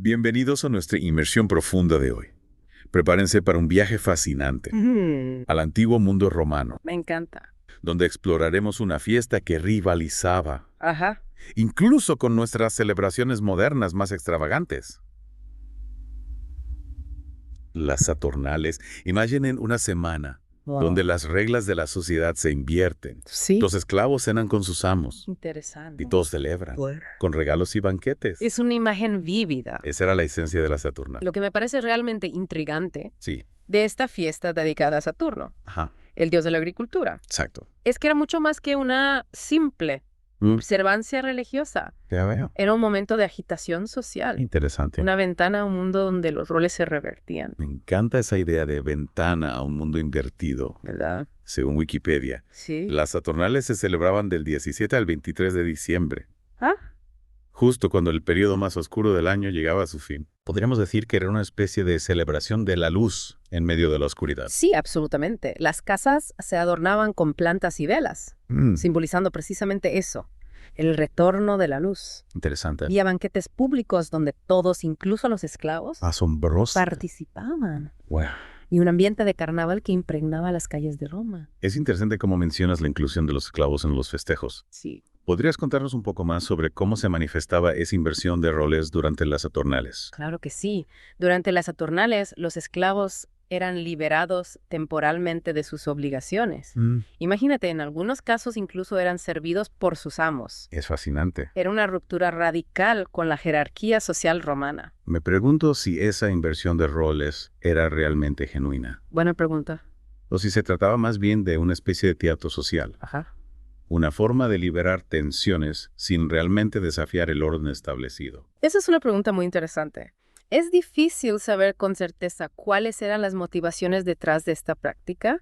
Bienvenidos a nuestra inmersión profunda de hoy. Prepárense para un viaje fascinante al antiguo mundo romano, Me encanta. donde exploraremos una fiesta que rivalizaba, Ajá. incluso con nuestras celebraciones modernas más extravagantes. Las Saturnales. Imaginen una semana Wow. donde las reglas de la sociedad se invierten. Sí. Los esclavos cenan con sus amos Interesante. y todos celebran, con regalos y banquetes. Es una imagen vívida. Esa era la esencia de la Saturnal. Lo que me parece realmente intrigante Sí, de esta fiesta dedicada a Saturno, ajá, el dios de la agricultura, exacto. es que era mucho más que una simple observancia religiosa. Ya veo. Era un momento de agitación social, Interesante. una ventana a un mundo donde los roles se revertían, Me encanta esa idea de ventana a un mundo invertido. ¿verdad? Según Wikipedia, Sí. las Saturnales se celebraban del 17 al 23 de diciembre, Ah, justo cuando el periodo más oscuro del año llegaba a su fin. Podríamos decir que era una especie de celebración de la luz en medio de la oscuridad. sí, absolutamente. Las casas se adornaban con plantas y velas, simbolizando precisamente eso, el retorno de la luz. Interesante. Había banquetes públicos donde todos, incluso los esclavos, Asombroso. participaban. Wow. Y un ambiente de carnaval que impregnaba las calles de Roma. Es interesante cómo mencionas la inclusión de los esclavos en los festejos. Sí. ¿Podrías contarnos un poco más sobre cómo se manifestaba esa inversión de roles durante las Saturnales? Claro que sí. Durante las Saturnales, los esclavos eran liberados temporalmente de sus obligaciones. Imagínate, en algunos casos incluso eran servidos por sus amos. Es fascinante. Era una ruptura radical con la jerarquía social romana. Me pregunto si esa inversión de roles era realmente genuina, Buena pregunta. o si se trataba más bien de una especie de teatro social, Ajá. una forma de liberar tensiones sin realmente desafiar el orden establecido. Esa es una pregunta muy interesante. Es difícil saber con certeza cuáles eran las motivaciones detrás de esta práctica.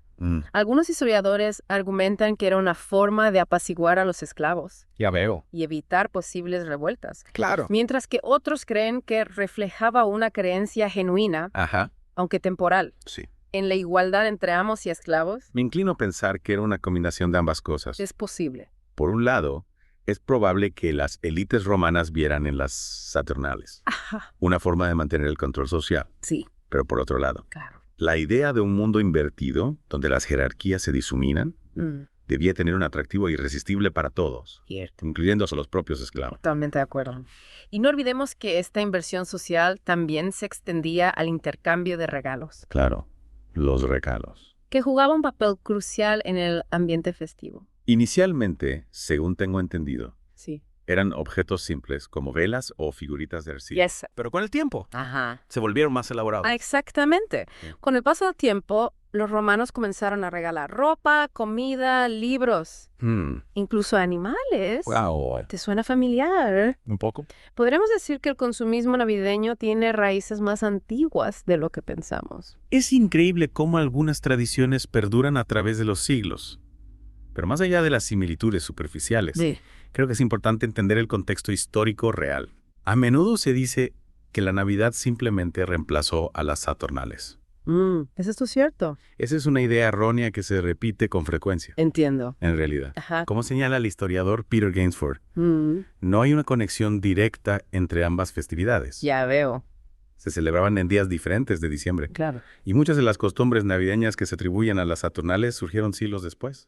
Algunos historiadores argumentan que era una forma de apaciguar a los esclavos Ya veo. y evitar posibles revueltas, Claro. mientras que otros creen que reflejaba una creencia genuina, Ajá. aunque temporal, Sí. en la igualdad entre amos y esclavos. Me inclino a pensar que era una combinación de ambas cosas. Es posible. Por un lado, es probable que las élites romanas vieran en las Saturnales Ajá. una forma de mantener el control social. Sí, Pero por otro lado, claro. la idea de un mundo invertido, donde las jerarquías se difuminan, debía tener un atractivo irresistible para todos, Cierto. incluyendo a los propios esclavos. Totalmente de acuerdo. Y no olvidemos que esta inversión social también se extendía al intercambio de regalos, Claro, los regalos. que jugaba un papel crucial en el ambiente festivo. Inicialmente, según tengo entendido, Sí. eran objetos simples como velas o figuritas de arcilla. Yes. Pero con el tiempo Ajá. se volvieron más elaborados. Exactamente. Sí. Con el paso del tiempo, los romanos comenzaron a regalar ropa, comida, libros, incluso animales. Wow. ¿Te suena familiar? Un poco. Podríamos decir que el consumismo navideño tiene raíces más antiguas de lo que pensamos. Es increíble cómo algunas tradiciones perduran a través de los siglos. Pero más allá de las similitudes superficiales, creo que es importante entender el contexto histórico real. A menudo se dice que la Navidad simplemente reemplazó a las Saturnales. ¿Es esto cierto? Esa es una idea errónea que se repite con frecuencia, Entiendo. en realidad. Ajá. Como señala el historiador Peter Gainsford, no hay una conexión directa entre ambas festividades. Ya veo. Se celebraban en días diferentes de diciembre, Claro. y muchas de las costumbres navideñas que se atribuyen a las Saturnales surgieron siglos después.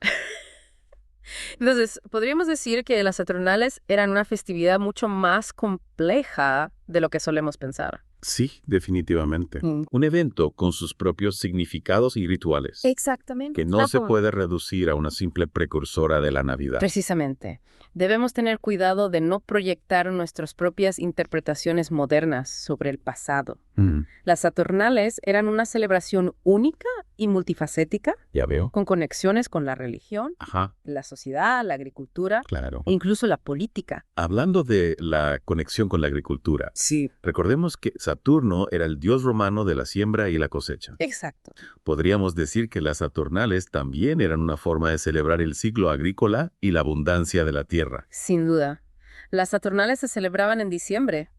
Entonces, podríamos decir que las Saturnales eran una festividad mucho más compleja de lo que solemos pensar. Sí, definitivamente. Un evento con sus propios significados y rituales, Exactamente. que no se puede reducir a una simple precursora de la Navidad. Precisamente. Debemos tener cuidado de no proyectar nuestras propias interpretaciones modernas sobre el pasado. Las Saturnales eran una celebración única y multifacética, Ya veo. con conexiones con la religión, Ajá, la sociedad, la agricultura claro. e incluso la política. Hablando de la conexión con la agricultura, Sí. recordemos que Saturno era el dios romano de la siembra y la cosecha. Exacto. Podríamos decir que las Saturnales también eran una forma de celebrar el ciclo agrícola y la abundancia de la tierra. Sin duda. Las Saturnales se celebraban en diciembre,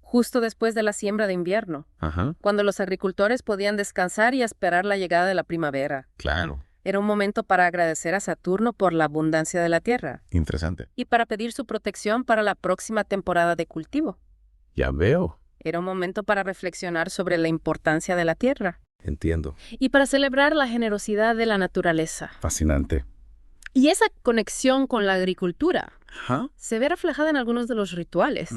justo después de la siembra de invierno, Ajá, cuando los agricultores podían descansar y esperar la llegada de la primavera. claro. Era un momento para agradecer a Saturno por la abundancia de la tierra Interesante. y para pedir su protección para la próxima temporada de cultivo. Ya veo. Era un momento para reflexionar sobre la importancia de la tierra. Entiendo. Y para celebrar la generosidad de la naturaleza. Fascinante. Y esa conexión con la agricultura Ajá. se ve reflejada en algunos de los rituales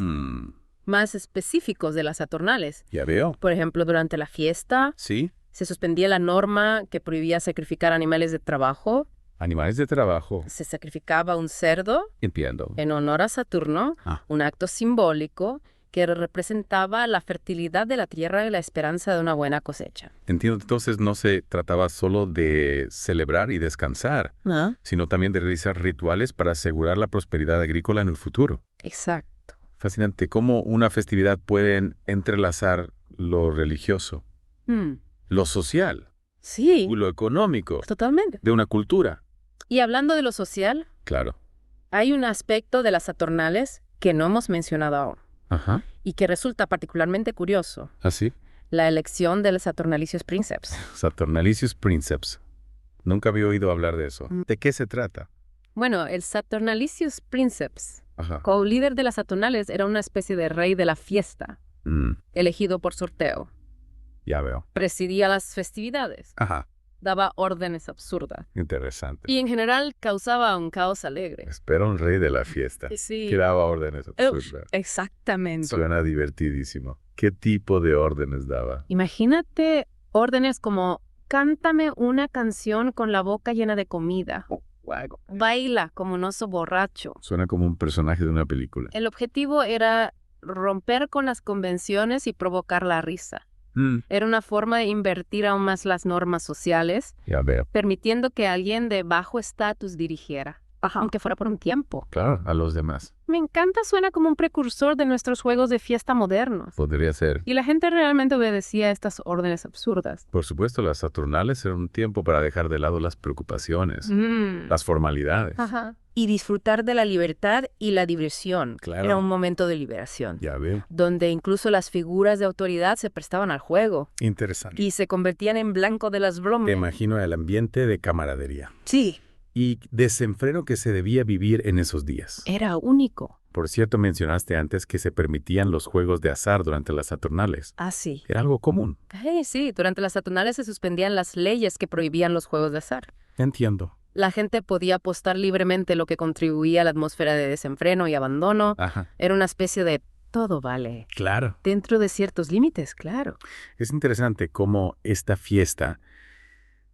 más específicos de las Saturnales. Ya veo. Por ejemplo, durante la fiesta Sí. se suspendía la norma que prohibía sacrificar animales de trabajo. Animales de trabajo. Se sacrificaba un cerdo Entiendo. en honor a Saturno, un acto simbólico que representaba la fertilidad de la tierra y la esperanza de una buena cosecha. Entiendo, entonces no se trataba solo de celebrar y descansar, sino también de realizar rituales para asegurar la prosperidad agrícola en el futuro. Exacto. Fascinante. ¿Cómo una festividad puede entrelazar lo religioso, lo social, Sí, y lo económico totalmente. de una cultura? Y hablando de lo social, Claro. hay un aspecto de las Saturnales que no hemos mencionado aún Ajá. y que resulta particularmente curioso. ¿Así? La elección del Saturnalicious Princeps. Saturnalicious Princeps. Nunca había oído hablar de eso. ¿De qué se trata? Bueno, el Saturnalicious Princeps, Ajá. co-líder de las Saturnales, era una especie de rey de la fiesta, elegido por sorteo. Ya veo. Presidía las festividades, Ajá. daba órdenes absurdas Interesante. y en general causaba un caos alegre. Espera un rey de la fiesta. Sí. Que daba órdenes absurdas. Exactamente. Suena divertidísimo. ¿Qué tipo de órdenes daba? Imagínate órdenes como cántame una canción con la boca llena de comida. Baila como un oso borracho. Suena como un personaje de una película. El objetivo era romper con las convenciones y provocar la risa. Era una forma de invertir aún más las normas sociales, Ya veo. permitiendo que alguien de bajo estatus dirigiera, aunque fuera por un tiempo. Claro, a los demás. Me encanta, suena como un precursor de nuestros juegos de fiesta modernos. Podría ser. Y la gente realmente obedecía a estas órdenes absurdas. Por supuesto, las Saturnales eran un tiempo para dejar de lado las preocupaciones, las formalidades. Y disfrutar de la libertad y la diversión. Claro. Era un momento de liberación, Ya veo. donde incluso las figuras de autoridad se prestaban al juego Interesante. y se convertían en blanco de las bromas. Te imagino el ambiente de camaradería Sí, y desenfreno que se debía vivir en esos días. era único. Por cierto, mencionaste antes que se permitían los juegos de azar durante las Saturnales. Así. Era algo común. Sí, durante las Saturnales se suspendían las leyes que prohibían los juegos de azar. Entiendo. La gente podía apostar libremente, lo que contribuía a la atmósfera de desenfreno y abandono. Ajá. Era una especie de todo vale. Claro. Dentro de ciertos límites, claro. Es interesante cómo esta fiesta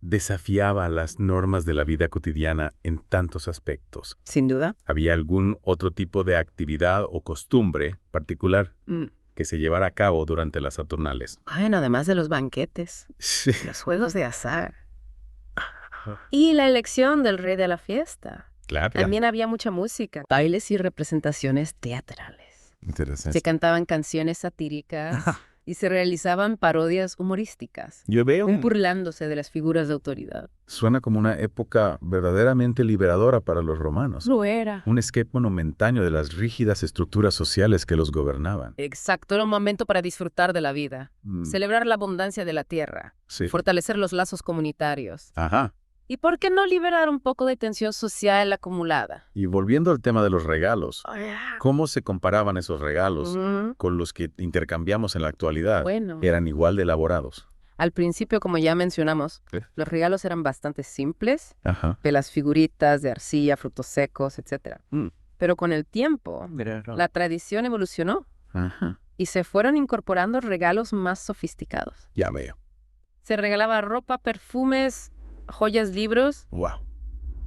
desafiaba las normas de la vida cotidiana en tantos aspectos. Sin duda. ¿Había algún otro tipo de actividad o costumbre particular que se llevara a cabo durante las Saturnales? Bueno, además de los banquetes, Sí. los juegos de azar y la elección del rey de la fiesta. Claro. También había mucha música, bailes y representaciones teatrales. Interesante. Se cantaban canciones satíricas y se realizaban parodias humorísticas, Yo veo. burlándose de las figuras de autoridad. Suena como una época verdaderamente liberadora para los romanos. Lo era. Un escape momentáneo de las rígidas estructuras sociales que los gobernaban. Exacto, era un momento para disfrutar de la vida, celebrar la abundancia de la tierra, Sí. fortalecer los lazos comunitarios. Ajá. ¿Y por qué no liberar un poco de tensión social acumulada? Y volviendo al tema de los regalos, ¿cómo se comparaban esos regalos con los que intercambiamos en la actualidad? Bueno, ¿Eran igual de elaborados? al principio, como ya mencionamos, ¿Sí? los regalos eran bastante simples, Ajá. de las figuritas de arcilla, frutos secos, etc. Pero con el tiempo, la tradición evolucionó Ajá. y se fueron incorporando regalos más sofisticados. Ya veo. Se regalaba ropa, perfumes, joyas, libros Wow.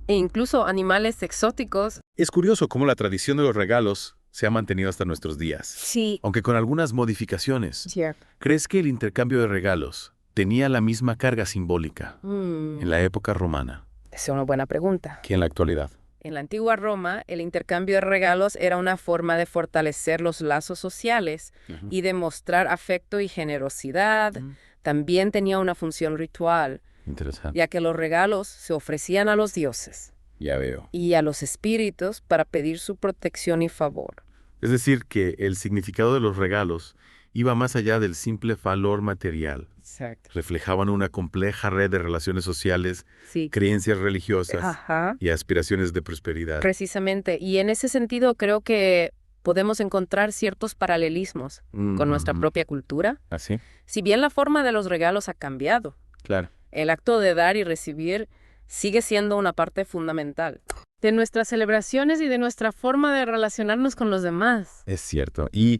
e incluso animales exóticos. Es curioso cómo la tradición de los regalos se ha mantenido hasta nuestros días, Sí, aunque con algunas modificaciones. cierto. ¿Crees que el intercambio de regalos tenía la misma carga simbólica en la época romana Es una buena pregunta. que en la actualidad? En la antigua Roma, el intercambio de regalos era una forma de fortalecer los lazos sociales y de mostrar afecto y generosidad. También tenía una función ritual, Interesante. ya que los regalos se ofrecían a los dioses Ya veo. y a los espíritus para pedir su protección y favor. Es decir, que el significado de los regalos iba más allá del simple valor material. Exacto. Reflejaban una compleja red de relaciones sociales, Sí. creencias religiosas Ajá. y aspiraciones de prosperidad. Precisamente. Y en ese sentido creo que podemos encontrar ciertos paralelismos con nuestra propia cultura. ¿Así? Si bien la forma de los regalos ha cambiado, Claro. el acto de dar y recibir sigue siendo una parte fundamental de nuestras celebraciones y de nuestra forma de relacionarnos con los demás. Es cierto. Y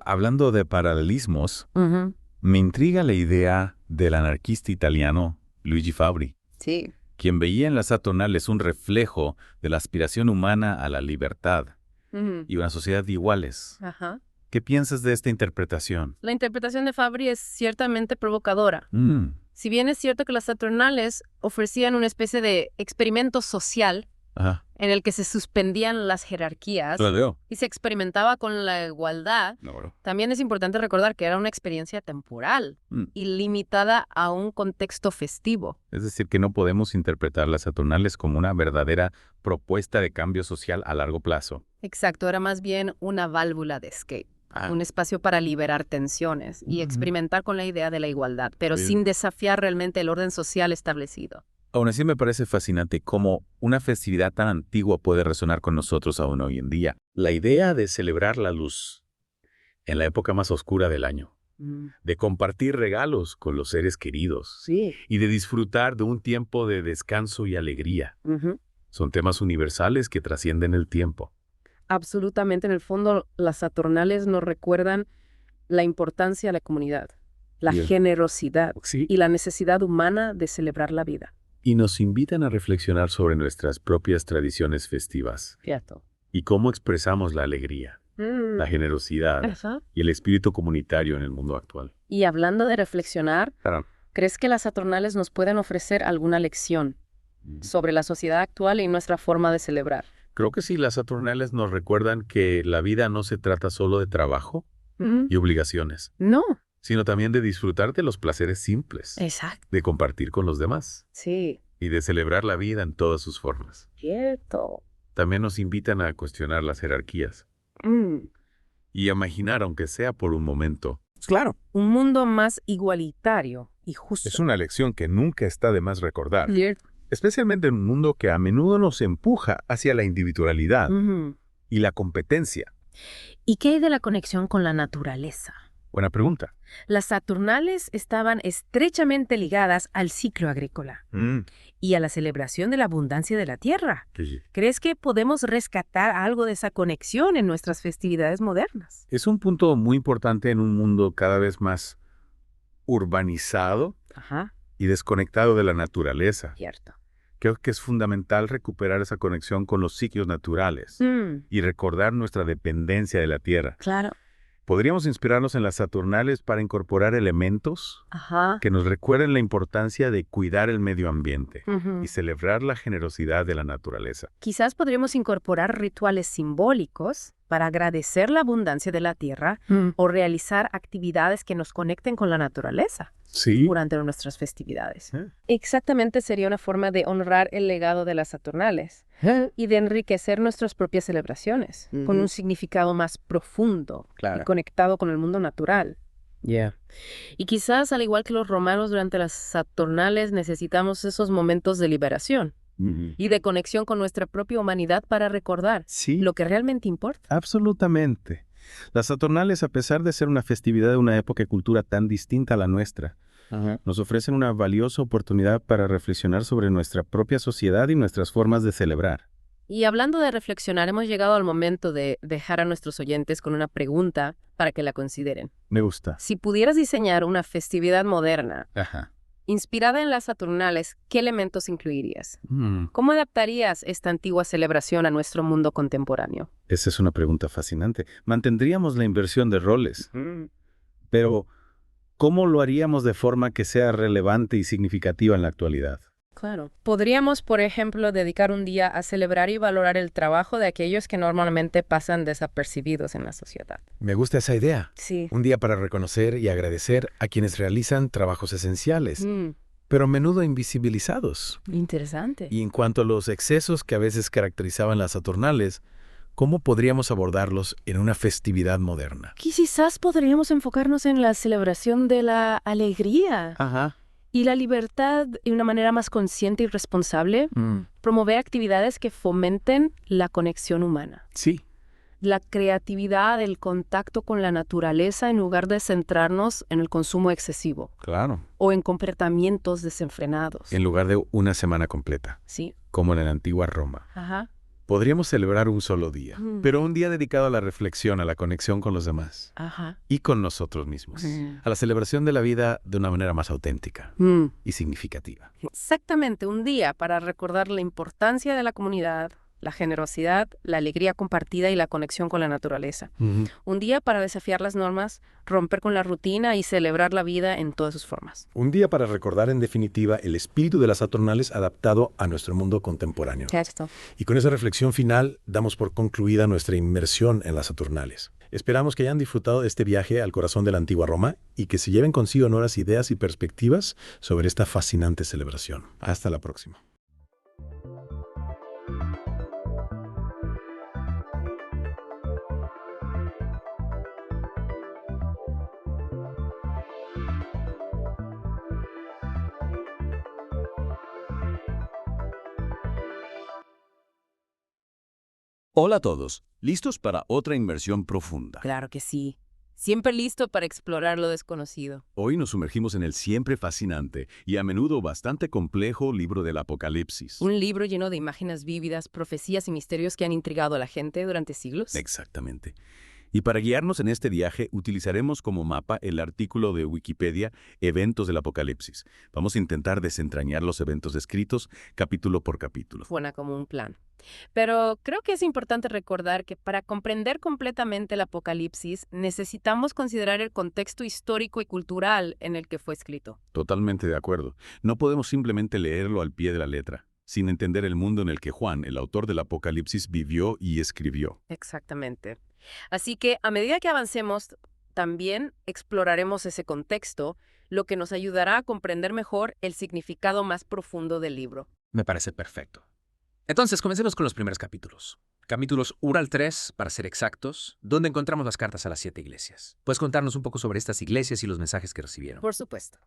hablando de paralelismos, me intriga la idea del anarquista italiano Luigi Fabri, Sí. quien veía en las Saturnales un reflejo de la aspiración humana a la libertad y una sociedad de iguales. Ajá. ¿Qué piensas de esta interpretación? La interpretación de Fabri es ciertamente provocadora. Si bien es cierto que las Saturnales ofrecían una especie de experimento social Ajá. en el que se suspendían las jerarquías Claro. y se experimentaba con la igualdad, No. también es importante recordar que era una experiencia temporal y limitada a un contexto festivo. Es decir, que no podemos interpretar las Saturnales como una verdadera propuesta de cambio social a largo plazo. Exacto, era más bien una válvula de escape. Un espacio para liberar tensiones y experimentar con la idea de la igualdad, pero sin desafiar realmente el orden social establecido. Aún así me parece fascinante cómo una festividad tan antigua puede resonar con nosotros aún hoy en día. La idea de celebrar la luz en la época más oscura del año, de compartir regalos con los seres queridos y de disfrutar de un tiempo de descanso y alegría. Son temas universales que trascienden el tiempo. Absolutamente, en el fondo, las Saturnales nos recuerdan la importancia de la comunidad, la generosidad y la necesidad humana de celebrar la vida. Y nos invitan a reflexionar sobre nuestras propias tradiciones festivas Cierto. y cómo expresamos la alegría, la generosidad y el espíritu comunitario en el mundo actual. Y hablando de reflexionar, ¿crees que las Saturnales nos pueden ofrecer alguna lección sobre la sociedad actual y nuestra forma de celebrar? Creo que sí, las Saturnales nos recuerdan que la vida no se trata solo de trabajo y obligaciones, No. sino también de disfrutar de los placeres simples, Exacto. de compartir con los demás Sí. y de celebrar la vida en todas sus formas. Cierto. También nos invitan a cuestionar las jerarquías y a imaginar, aunque sea por un momento. Claro. Un mundo más igualitario y justo. Es una lección que nunca está de más recordar. Cierto. Especialmente en un mundo que a menudo nos empuja hacia la individualidad y la competencia. ¿Y qué hay de la conexión con la naturaleza? Buena pregunta. Las Saturnales estaban estrechamente ligadas al ciclo agrícola y a la celebración de la abundancia de la tierra. Sí. ¿Crees que podemos rescatar algo de esa conexión en nuestras festividades modernas? Es un punto muy importante en un mundo cada vez más urbanizado y desconectado de la naturaleza. Cierto. Creo que es fundamental recuperar esa conexión con los ciclos naturales y recordar nuestra dependencia de la tierra. Claro. Podríamos inspirarnos en las Saturnales para incorporar elementos que nos recuerden la importancia de cuidar el medio ambiente y celebrar la generosidad de la naturaleza. Quizás podríamos incorporar rituales simbólicos para agradecer la abundancia de la tierra o realizar actividades que nos conecten con la naturaleza durante nuestras festividades. Exactamente, sería una forma de honrar el legado de las Saturnales y de enriquecer nuestras propias celebraciones con un significado más profundo y conectado con el mundo natural. Y quizás, al igual que los romanos durante las Saturnales, necesitamos esos momentos de liberación y de conexión con nuestra propia humanidad para recordar lo que realmente importa. Absolutamente. Las Saturnales, a pesar de ser una festividad de una época y cultura tan distinta a la nuestra, nos ofrecen una valiosa oportunidad para reflexionar sobre nuestra propia sociedad y nuestras formas de celebrar. Y hablando de reflexionar, hemos llegado al momento de dejar a nuestros oyentes con una pregunta para que la consideren. Me gusta. Si pudieras diseñar una festividad moderna inspirada en las Saturnales, ¿qué elementos incluirías? ¿Cómo adaptarías esta antigua celebración a nuestro mundo contemporáneo? Esa es una pregunta fascinante. Mantendríamos la inversión de roles, pero ¿cómo lo haríamos de forma que sea relevante y significativa en la actualidad? Claro. Podríamos, por ejemplo, dedicar un día a celebrar y valorar el trabajo de aquellos que normalmente pasan desapercibidos en la sociedad. Me gusta esa idea. Sí. Un día para reconocer y agradecer a quienes realizan trabajos esenciales, pero a menudo invisibilizados. Interesante. Y en cuanto a los excesos que a veces caracterizaban las Saturnales, ¿cómo podríamos abordarlos en una festividad moderna? Quizás podríamos enfocarnos en la celebración de la alegría. Y la libertad de una manera más consciente y responsable, promover actividades que fomenten la conexión humana. Sí, La creatividad, el contacto con la naturaleza en lugar de centrarnos en el consumo excesivo Claro. o en comportamientos desenfrenados. En lugar de una semana completa, Sí. como en la antigua Roma. Ajá. Podríamos celebrar un solo día, Mm. pero un día dedicado a la reflexión, a la conexión con los demás Ajá. y con nosotros mismos, Mm. a la celebración de la vida de una manera más auténtica Mm. y significativa. Exactamente, un día para recordar la importancia de la comunidad, la generosidad, la alegría compartida y la conexión con la naturaleza. Un día para desafiar las normas, romper con la rutina y celebrar la vida en todas sus formas. Un día para recordar en definitiva el espíritu de las Saturnales adaptado a nuestro mundo contemporáneo. Esto. Y con esa reflexión final damos por concluida nuestra inmersión en las Saturnales. Esperamos que hayan disfrutado de este viaje al corazón de la antigua Roma y que se lleven consigo nuevas ideas y perspectivas sobre esta fascinante celebración. Hasta la próxima. Hola a todos, ¿listos para otra inmersión profunda? Claro que sí. Siempre listo para explorar lo desconocido. Hoy nos sumergimos en el siempre fascinante y a menudo bastante complejo libro del Apocalipsis. Un libro lleno de imágenes vívidas, profecías y misterios que han intrigado a la gente durante siglos. Exactamente. Y para guiarnos en este viaje utilizaremos como mapa el artículo de Wikipedia Eventos del Apocalipsis. Vamos a intentar desentrañar los eventos descritos capítulo por capítulo. Suena como un plan. Pero creo que es importante recordar que para comprender completamente el Apocalipsis necesitamos considerar el contexto histórico y cultural en el que fue escrito. Totalmente de acuerdo. No podemos simplemente leerlo al pie de la letra, sin entender el mundo en el que Juan, el autor del Apocalipsis, vivió y escribió. Exactamente. Así que a medida que avancemos, también exploraremos ese contexto, lo que nos ayudará a comprender mejor el significado más profundo del libro. Me parece perfecto. Entonces, comencemos con los primeros capítulos. Capítulos 1 al 3, para ser exactos, donde encontramos las cartas a las 7 iglesias. ¿Puedes contarnos un poco sobre estas iglesias y los mensajes que recibieron? Por supuesto.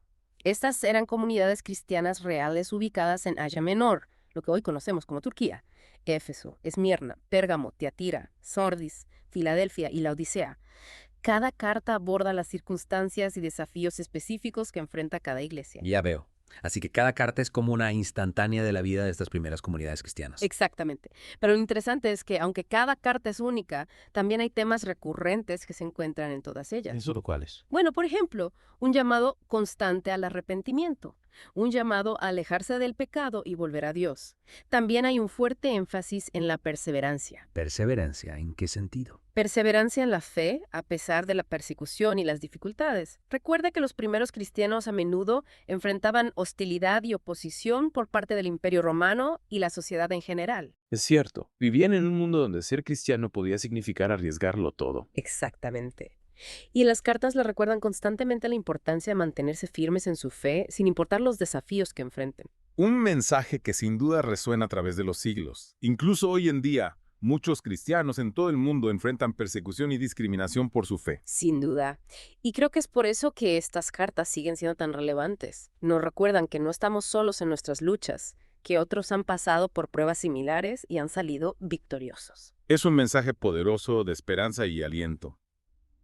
Estas eran comunidades cristianas reales ubicadas en Asia Menor, lo que hoy conocemos como Turquía. Éfeso, Esmirna, Pérgamo, Tiatira, Sardis, Filadelfia y Laodicea. Cada carta aborda las circunstancias y desafíos específicos que enfrenta cada iglesia. Ya veo. Así que cada carta es como una instantánea de la vida de estas primeras comunidades cristianas. Exactamente. Pero lo interesante es que, aunque cada carta es única, también hay temas recurrentes que se encuentran en todas ellas. ¿Eso cuáles? Bueno, por ejemplo, un llamado constante al arrepentimiento, un llamado a alejarse del pecado y volver a Dios. También hay un fuerte énfasis en la perseverancia. ¿Perseverancia? ¿En qué sentido? Perseverancia en la fe, a pesar de la persecución y las dificultades. Recuerda que los primeros cristianos a menudo enfrentaban hostilidad y oposición por parte del Imperio Romano y la sociedad en general. Es cierto, vivían en un mundo donde ser cristiano podía significar arriesgarlo todo. Exactamente. Y las cartas le recuerdan constantemente la importancia de mantenerse firmes en su fe, sin importar los desafíos que enfrenten. Un mensaje que sin duda resuena a través de los siglos. Incluso hoy en día, muchos cristianos en todo el mundo enfrentan persecución y discriminación por su fe. Sin duda. Y creo que es por eso que estas cartas siguen siendo tan relevantes. Nos recuerdan que no estamos solos en nuestras luchas, que otros han pasado por pruebas similares y han salido victoriosos. Es un mensaje poderoso de esperanza y aliento.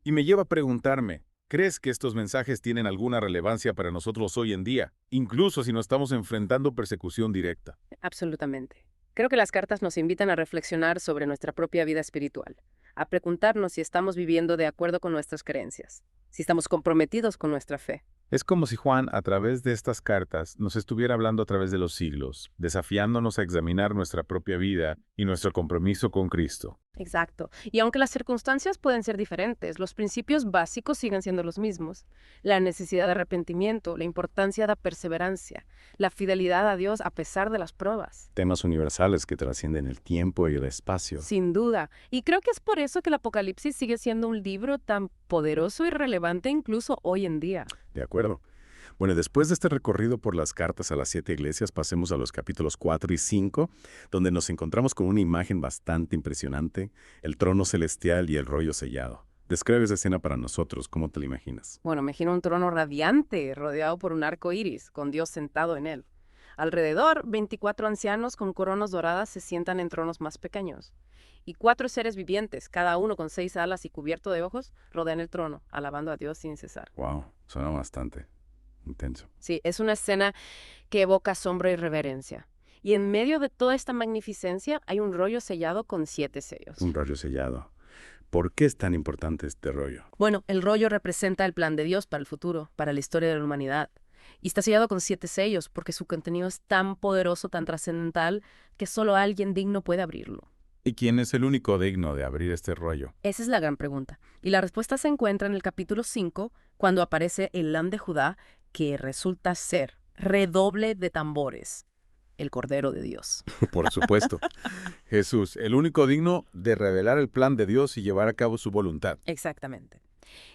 Y me lleva a preguntarme, ¿crees que estos mensajes tienen alguna relevancia para nosotros hoy en día, incluso si no estamos enfrentando persecución directa? Absolutamente. Creo que las cartas nos invitan a reflexionar sobre nuestra propia vida espiritual, a preguntarnos si estamos viviendo de acuerdo con nuestras creencias, si estamos comprometidos con nuestra fe. Es como si Juan, a través de estas cartas, nos estuviera hablando a través de los siglos, desafiándonos a examinar nuestra propia vida y nuestro compromiso con Cristo. Exacto. Y aunque las circunstancias pueden ser diferentes, los principios básicos siguen siendo los mismos. La necesidad de arrepentimiento, la importancia de la perseverancia, la fidelidad a Dios a pesar de las pruebas. Temas universales que trascienden el tiempo y el espacio. Sin duda. Y creo que es por eso que el Apocalipsis sigue siendo un libro tan poderoso y relevante incluso hoy en día. De acuerdo. Bueno, después de este recorrido por las cartas a las 7 iglesias, pasemos a los capítulos 4 y 5, donde nos encontramos con una imagen bastante impresionante, el trono celestial y el rollo sellado. Describe esa escena para nosotros, ¿cómo te la imaginas? Bueno, me imagino un trono radiante, rodeado por un arco iris, con Dios sentado en él. Alrededor, 24 ancianos con coronas doradas se sientan en tronos más pequeños. Y 4 seres vivientes, cada uno con 6 alas y cubierto de ojos, rodean el trono, alabando a Dios sin cesar. Wow, suena bastante intenso. Sí, es una escena que evoca asombro y reverencia. Y en medio de toda esta magnificencia hay un rollo sellado con 7 sellos. Un rollo sellado. ¿Por qué es tan importante este rollo? Bueno, el rollo representa el plan de Dios para el futuro, para la historia de la humanidad. Y está sellado con 7 sellos porque su contenido es tan poderoso, tan trascendental, que solo alguien digno puede abrirlo. ¿Y quién es el único digno de abrir este rollo? Esa es la gran pregunta. Y la respuesta se encuentra en el capítulo 5, cuando aparece el Lam de Judá, que resulta ser, redoble de tambores, el Cordero de Dios. Por supuesto. Jesús, el único digno de revelar el plan de Dios y llevar a cabo su voluntad. Exactamente.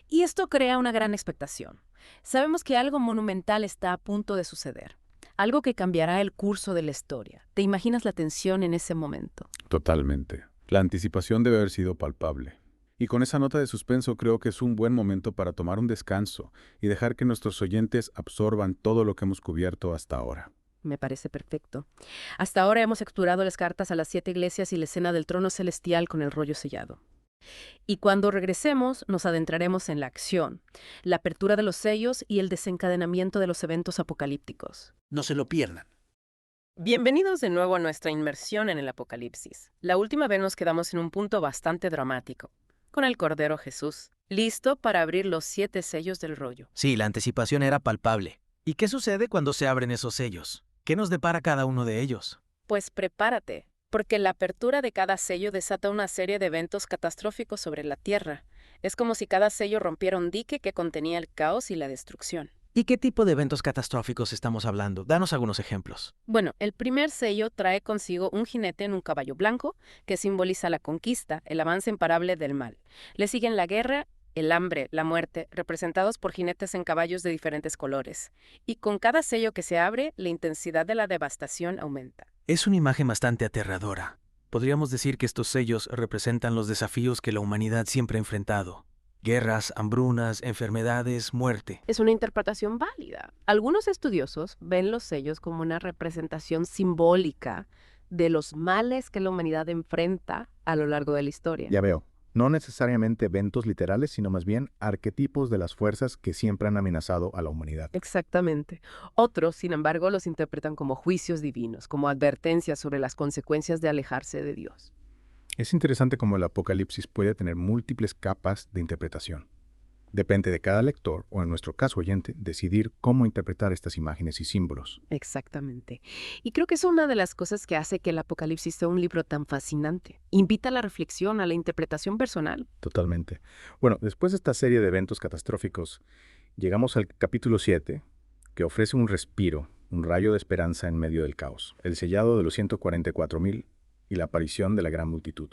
Y esto crea una gran expectación. Sabemos que algo monumental está a punto de suceder. Algo que cambiará el curso de la historia. ¿Te imaginas la tensión en ese momento? Totalmente. La anticipación debe haber sido palpable. Y con esa nota de suspenso creo que es un buen momento para tomar un descanso y dejar que nuestros oyentes absorban todo lo que hemos cubierto hasta ahora. Me parece perfecto. Hasta ahora hemos explorado las cartas a las 7 iglesias y la escena del trono celestial con el rollo sellado. Y cuando regresemos, nos adentraremos en la acción, la apertura de los sellos y el desencadenamiento de los eventos apocalípticos. No se lo pierdan. Bienvenidos de nuevo a nuestra inmersión en el Apocalipsis. La última vez nos quedamos en un punto bastante dramático, con el Cordero Jesús, listo para abrir los 7 sellos del rollo. Sí, la anticipación era palpable. ¿Y qué sucede cuando se abren esos sellos? ¿Qué nos depara cada uno de ellos? Pues prepárate, porque la apertura de cada sello desata una serie de eventos catastróficos sobre la Tierra. Es como si cada sello rompiera un dique que contenía el caos y la destrucción. ¿Y qué tipo de eventos catastróficos estamos hablando? Danos algunos ejemplos. Bueno, el primer sello trae consigo un jinete en un caballo blanco, que simboliza la conquista, el avance imparable del mal. Le siguen la guerra, el hambre, la muerte, representados por jinetes en caballos de diferentes colores. Y con cada sello que se abre, la intensidad de la devastación aumenta. Es una imagen bastante aterradora. Podríamos decir que estos sellos representan los desafíos que la humanidad siempre ha enfrentado. Guerras, hambrunas, enfermedades, muerte. Es una interpretación válida. Algunos estudiosos ven los sellos como una representación simbólica de los males que la humanidad enfrenta a lo largo de la historia. Ya veo. No necesariamente eventos literales, sino más bien arquetipos de las fuerzas que siempre han amenazado a la humanidad. Exactamente. Otros, sin embargo, los interpretan como juicios divinos, como advertencias sobre las consecuencias de alejarse de Dios. Es interesante cómo el Apocalipsis puede tener múltiples capas de interpretación. Depende de cada lector, o en nuestro caso oyente, decidir cómo interpretar estas imágenes y símbolos. Exactamente. Y creo que es una de las cosas que hace que el Apocalipsis sea un libro tan fascinante. Invita a la reflexión, a la interpretación personal. Totalmente. Bueno, después de esta serie de eventos catastróficos, llegamos al capítulo 7, que ofrece un respiro, un rayo de esperanza en medio del caos, el sellado de los 144,000 y la aparición de la gran multitud.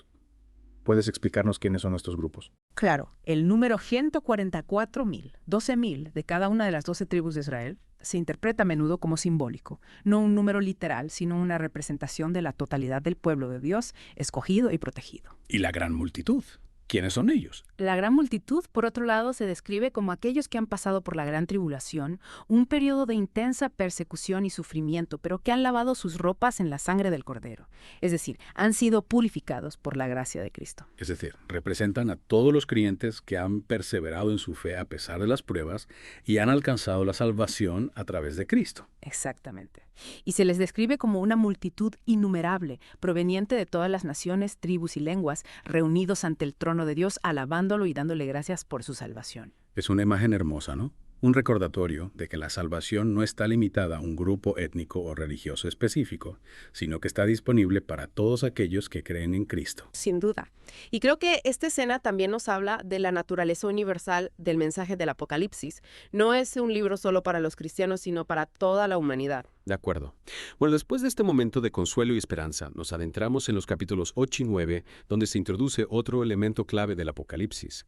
¿Puedes explicarnos quiénes son estos grupos? Claro, el número 144,000, 12,000 de cada una de las 12 tribus de Israel, se interpreta a menudo como simbólico, no un número literal, sino una representación de la totalidad del pueblo de Dios, escogido y protegido. ¿Y la gran multitud? ¿Quiénes son ellos? La gran multitud, por otro lado, se describe como aquellos que han pasado por la gran tribulación, un periodo de intensa persecución y sufrimiento, pero que han lavado sus ropas en la sangre del Cordero. Es decir, han sido purificados por la gracia de Cristo. Es decir, representan a todos los creyentes que han perseverado en su fe a pesar de las pruebas y han alcanzado la salvación a través de Cristo. Exactamente. Y se les describe como una multitud innumerable, proveniente de todas las naciones, tribus y lenguas, reunidos ante el trono de Dios, alabándolo y dándole gracias por su salvación. Es una imagen hermosa, ¿no? Un recordatorio de que la salvación no está limitada a un grupo étnico o religioso específico, sino que está disponible para todos aquellos que creen en Cristo. Sin duda. Y creo que esta escena también nos habla de la naturaleza universal del mensaje del Apocalipsis. No es un libro solo para los cristianos, sino para toda la humanidad. De acuerdo. Bueno, después de este momento de consuelo y esperanza, nos adentramos en los capítulos 8 y 9, donde se introduce otro elemento clave del Apocalipsis,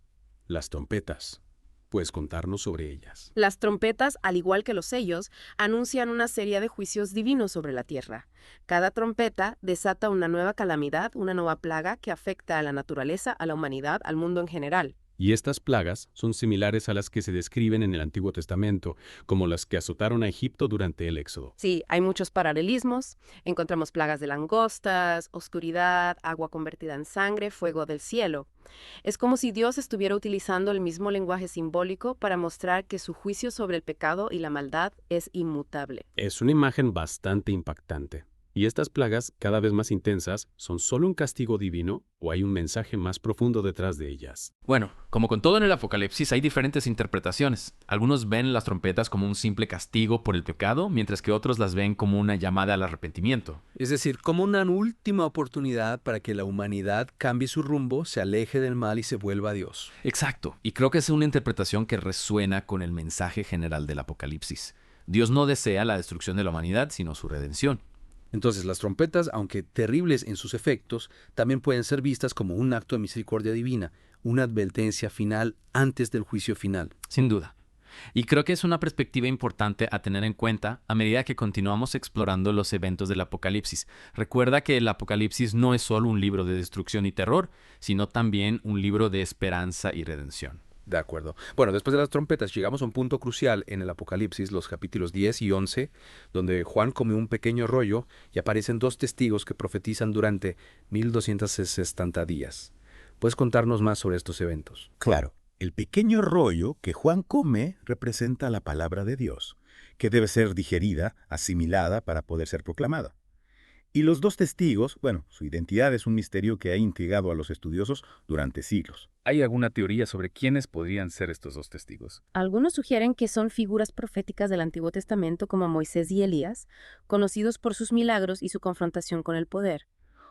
las trompetas. ¿Puedes contarnos sobre ellas? Las trompetas, al igual que los sellos, anuncian una serie de juicios divinos sobre la tierra. Cada trompeta desata una nueva calamidad, una nueva plaga que afecta a la naturaleza, a la humanidad, al mundo en general. Y estas plagas son similares a las que se describen en el Antiguo Testamento, como las que azotaron a Egipto durante el Éxodo. Sí, hay muchos paralelismos. Encontramos plagas de langostas, oscuridad, agua convertida en sangre, fuego del cielo. Es como si Dios estuviera utilizando el mismo lenguaje simbólico para mostrar que su juicio sobre el pecado y la maldad es inmutable. Es una imagen bastante impactante. ¿Y estas plagas, cada vez más intensas, son solo un castigo divino o hay un mensaje más profundo detrás de ellas? Bueno, como con todo en el Apocalipsis, hay diferentes interpretaciones. Algunos ven las trompetas como un simple castigo por el pecado, mientras que otros las ven como una llamada al arrepentimiento. Es decir, como una última oportunidad para que la humanidad cambie su rumbo, se aleje del mal y se vuelva a Dios. Exacto, y creo que es una interpretación que resuena con el mensaje general del Apocalipsis. Dios no desea la destrucción de la humanidad, sino su redención. Entonces, las trompetas, aunque terribles en sus efectos, también pueden ser vistas como un acto de misericordia divina, una advertencia final antes del juicio final. Sin duda. Y creo que es una perspectiva importante a tener en cuenta a medida que continuamos explorando los eventos del Apocalipsis. Recuerda que el Apocalipsis no es solo un libro de destrucción y terror, sino también un libro de esperanza y redención. De acuerdo. Bueno, después de las trompetas llegamos a un punto crucial en el Apocalipsis, los capítulos 10 y 11, donde Juan come un pequeño rollo y aparecen dos testigos que profetizan durante 1260 días. ¿Puedes contarnos más sobre estos eventos? Claro, el pequeño rollo que Juan come representa la palabra de Dios, que debe ser digerida, asimilada para poder ser proclamada. Y los dos testigos, bueno, su identidad es un misterio que ha intrigado a los estudiosos durante siglos. ¿Hay alguna teoría sobre quiénes podrían ser estos dos testigos? Algunos sugieren que son figuras proféticas del Antiguo Testamento como Moisés y Elías, conocidos por sus milagros y su confrontación con el poder.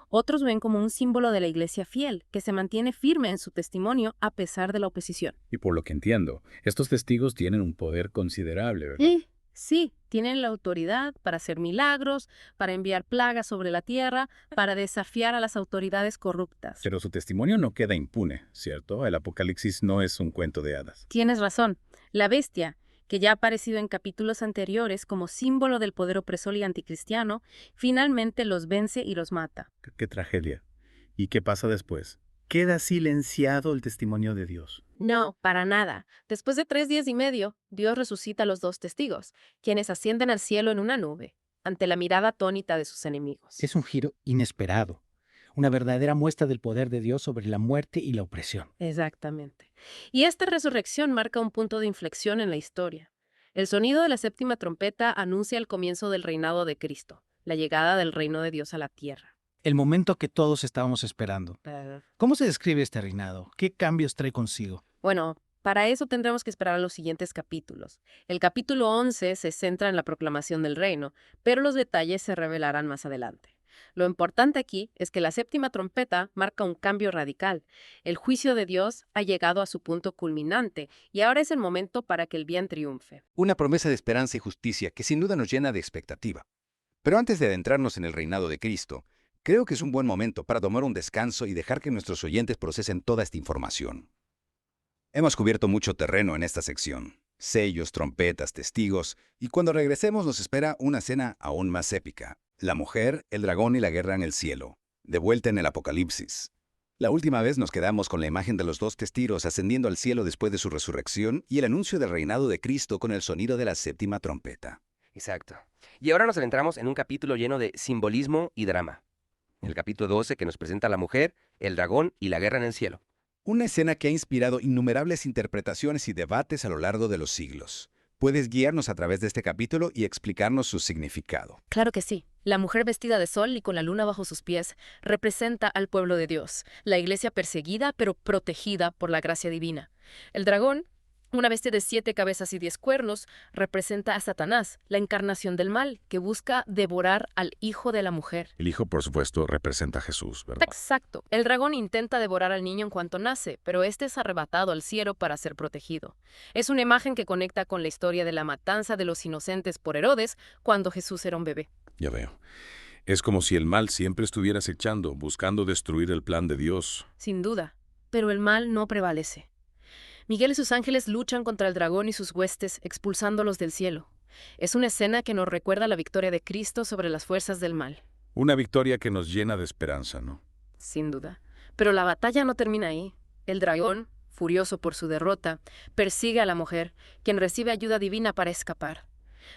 Otros ven como un símbolo de la iglesia fiel, que se mantiene firme en su testimonio a pesar de la oposición. Y por lo que entiendo, estos testigos tienen un poder considerable, ¿verdad? Sí, tienen la autoridad para hacer milagros, para enviar plagas sobre la tierra, para desafiar a las autoridades corruptas. Pero su testimonio no queda impune, ¿cierto? El Apocalipsis no es un cuento de hadas. Tienes razón. La bestia, que ya ha aparecido en capítulos anteriores como símbolo del poder opresor y anticristiano, finalmente los vence y los mata. ¡Qué tragedia! ¿Y qué pasa después? Queda silenciado el testimonio de Dios. No, para nada. Después de 3 días y medio, Dios resucita a los dos testigos, quienes ascienden al cielo en una nube, ante la mirada atónita de sus enemigos. Es un giro inesperado, una verdadera muestra del poder de Dios sobre la muerte y la opresión. Exactamente. Y esta resurrección marca un punto de inflexión en la historia. El sonido de la séptima trompeta anuncia el comienzo del reinado de Cristo, la llegada del reino de Dios a la tierra. El momento que todos estábamos esperando. ¿Cómo se describe este reinado? ¿Qué cambios trae consigo? Bueno, para eso tendremos que esperar a los siguientes capítulos. El capítulo 11 se centra en la proclamación del reino, pero los detalles se revelarán más adelante. Lo importante aquí es que la séptima trompeta marca un cambio radical. El juicio de Dios ha llegado a su punto culminante y ahora es el momento para que el bien triunfe. Una promesa de esperanza y justicia que sin duda nos llena de expectativa. Pero antes de adentrarnos en el reinado de Cristo, creo que es un buen momento para tomar un descanso y dejar que nuestros oyentes procesen toda esta información. Hemos cubierto mucho terreno en esta sección. Sellos, trompetas, testigos, y cuando regresemos nos espera una escena aún más épica. La mujer, el dragón y la guerra en el cielo. De vuelta en el Apocalipsis. La última vez nos quedamos con la imagen de los dos testigos ascendiendo al cielo después de su resurrección y el anuncio del reinado de Cristo con el sonido de la séptima trompeta. Exacto. Y ahora nos adentramos en un capítulo lleno de simbolismo y drama. El capítulo 12 que nos presenta a la mujer, el dragón y la guerra en el cielo. Una escena que ha inspirado innumerables interpretaciones y debates a lo largo de los siglos. ¿Puedes guiarnos a través de este capítulo y explicarnos su significado? Claro que sí. La mujer vestida de sol y con la luna bajo sus pies representa al pueblo de Dios, la iglesia perseguida pero protegida por la gracia divina. El dragón, una bestia de 7 cabezas y 10 cuernos, representa a Satanás, la encarnación del mal, que busca devorar al hijo de la mujer. El hijo, por supuesto, representa a Jesús, ¿verdad? Exacto. El dragón intenta devorar al niño en cuanto nace, pero este es arrebatado al cielo para ser protegido. Es una imagen que conecta con la historia de la matanza de los inocentes por Herodes cuando Jesús era un bebé. Ya veo. Es como si el mal siempre estuviera acechando, buscando destruir el plan de Dios. Sin duda. Pero el mal no prevalece. Miguel y sus ángeles luchan contra el dragón y sus huestes, expulsándolos del cielo. Es una escena que nos recuerda la victoria de Cristo sobre las fuerzas del mal. Una victoria que nos llena de esperanza, ¿no? Sin duda. Pero la batalla no termina ahí. El dragón, furioso por su derrota, persigue a la mujer, quien recibe ayuda divina para escapar.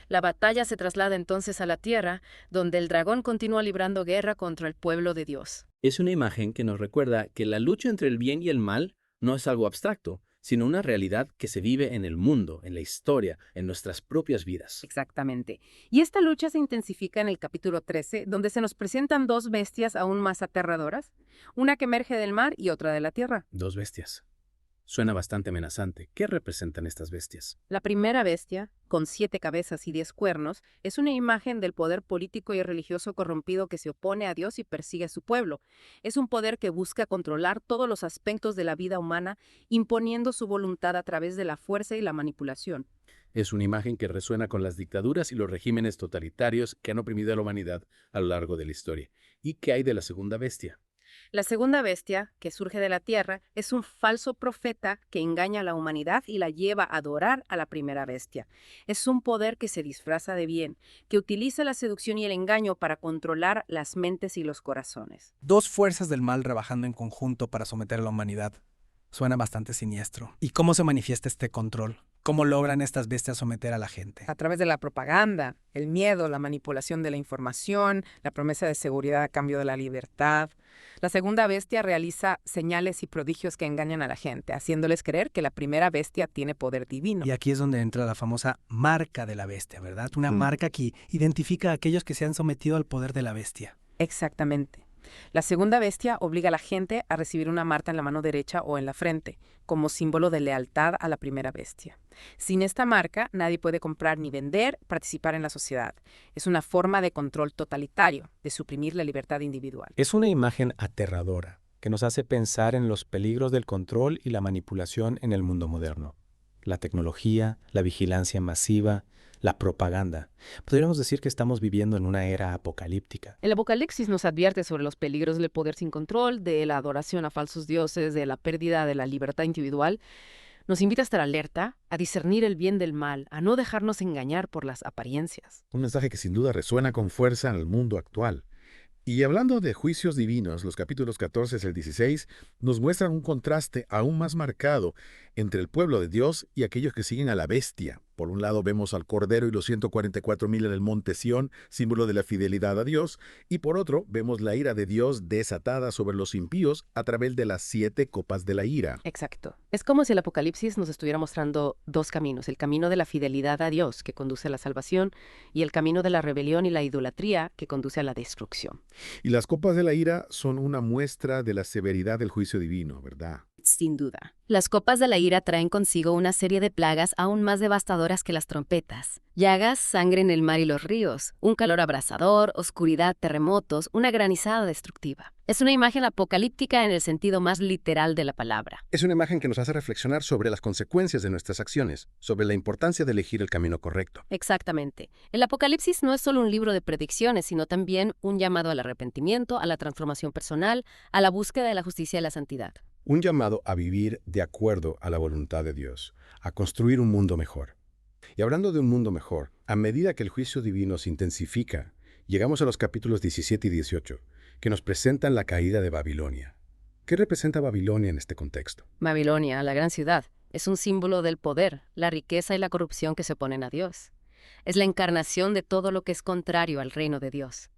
La batalla se traslada entonces a la tierra, donde el dragón continúa librando guerra contra el pueblo de Dios. Es una imagen que nos recuerda que la lucha entre el bien y el mal no es algo abstracto, sino una realidad que se vive en el mundo, en la historia, en nuestras propias vidas. Exactamente. Y esta lucha se intensifica en el capítulo 13, donde se nos presentan dos bestias aún más aterradoras, una que emerge del mar y otra de la tierra. Dos bestias. Suena bastante amenazante. ¿Qué representan estas bestias? La primera bestia, con 7 cabezas y 10 cuernos, es una imagen del poder político y religioso corrompido que se opone a Dios y persigue a su pueblo. Es un poder que busca controlar todos los aspectos de la vida humana, imponiendo su voluntad a través de la fuerza y la manipulación. Es una imagen que resuena con las dictaduras y los regímenes totalitarios que han oprimido a la humanidad a lo largo de la historia. ¿Y qué hay de la segunda bestia? La segunda bestia, que surge de la tierra, es un falso profeta que engaña a la humanidad y la lleva a adorar a la primera bestia. Es un poder que se disfraza de bien, que utiliza la seducción y el engaño para controlar las mentes y los corazones. Dos fuerzas del mal trabajando en conjunto para someter a la humanidad. Suena bastante siniestro. ¿Y cómo se manifiesta este control? ¿Cómo logran estas bestias someter a la gente? A través de la propaganda, el miedo, la manipulación de la información, la promesa de seguridad a cambio de la libertad. La segunda bestia realiza señales y prodigios que engañan a la gente, haciéndoles creer que la primera bestia tiene poder divino. Y aquí es donde entra la famosa marca de la bestia, ¿verdad? Una marca que identifica a aquellos que se han sometido al poder de la bestia. Exactamente. La segunda bestia obliga a la gente a recibir una marca en la mano derecha o en la frente, como símbolo de lealtad a la primera bestia. Sin esta marca, nadie puede comprar ni vender, participar en la sociedad. Es una forma de control totalitario, de suprimir la libertad individual. Es una imagen aterradora que nos hace pensar en los peligros del control y la manipulación en el mundo moderno. La tecnología, la vigilancia masiva, la propaganda. Podríamos decir que estamos viviendo en una era apocalíptica. El Apocalipsis nos advierte sobre los peligros del poder sin control, de la adoración a falsos dioses, de la pérdida de la libertad individual. Nos invita a estar alerta, a discernir el bien del mal, a no dejarnos engañar por las apariencias. Un mensaje que sin duda resuena con fuerza en el mundo actual. Y hablando de juicios divinos, los capítulos 14 al 16 nos muestran un contraste aún más marcado entre el pueblo de Dios y aquellos que siguen a la bestia. Por un lado vemos al Cordero y los 144,000 en el monte Sión, símbolo de la fidelidad a Dios, y por otro vemos la ira de Dios desatada sobre los impíos a través de las 7 copas de la ira. Exacto. Es como si el Apocalipsis nos estuviera mostrando dos caminos, el camino de la fidelidad a Dios, que conduce a la salvación, y el camino de la rebelión y la idolatría, que conduce a la destrucción. Y las copas de la ira son una muestra de la severidad del juicio divino, ¿verdad? Sin duda. Las copas de la ira traen consigo una serie de plagas aún más devastadoras que las trompetas. Llagas, sangre en el mar y los ríos, un calor abrasador, oscuridad, terremotos, una granizada destructiva. Es una imagen apocalíptica en el sentido más literal de la palabra. Es una imagen que nos hace reflexionar sobre las consecuencias de nuestras acciones, sobre la importancia de elegir el camino correcto. Exactamente. El Apocalipsis no es solo un libro de predicciones, sino también un llamado al arrepentimiento, a la transformación personal, a la búsqueda de la justicia y la santidad. Un llamado a vivir de acuerdo a la voluntad de Dios, a construir un mundo mejor. Y hablando de un mundo mejor, a medida que el juicio divino se intensifica, llegamos a los capítulos 17 y 18, que nos presentan la caída de Babilonia. ¿Qué representa Babilonia en este contexto? Babilonia, la gran ciudad, es un símbolo del poder, la riqueza y la corrupción que se oponen a Dios. Es la encarnación de todo lo que es contrario al reino de Dios.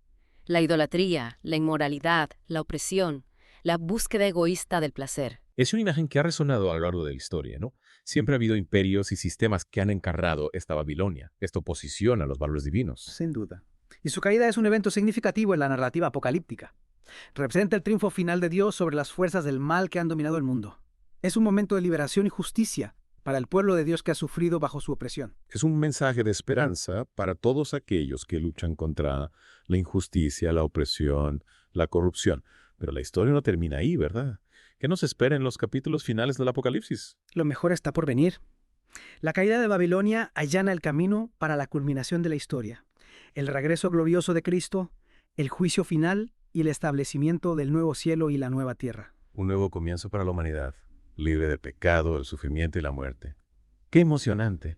La idolatría, la inmoralidad, la opresión, la búsqueda egoísta del placer. Es una imagen que ha resonado a lo largo de la historia, ¿no? Siempre ha habido imperios y sistemas que han encarnado esta Babilonia, esta oposición a los valores divinos. Sin duda. Y su caída es un evento significativo en la narrativa apocalíptica. Representa el triunfo final de Dios sobre las fuerzas del mal que han dominado el mundo. Es un momento de liberación y justicia para el pueblo de Dios que ha sufrido bajo su opresión. Es un mensaje de esperanza para todos aquellos que luchan contra la injusticia, la opresión, la corrupción. Pero la historia no termina ahí, ¿verdad? ¿Qué nos espera en los capítulos finales del Apocalipsis? Lo mejor está por venir. La caída de Babilonia allana el camino para la culminación de la historia. El regreso glorioso de Cristo, el juicio final y el establecimiento del nuevo cielo y la nueva tierra. Un nuevo comienzo para la humanidad, libre de pecado, el sufrimiento y la muerte. ¡Qué emocionante!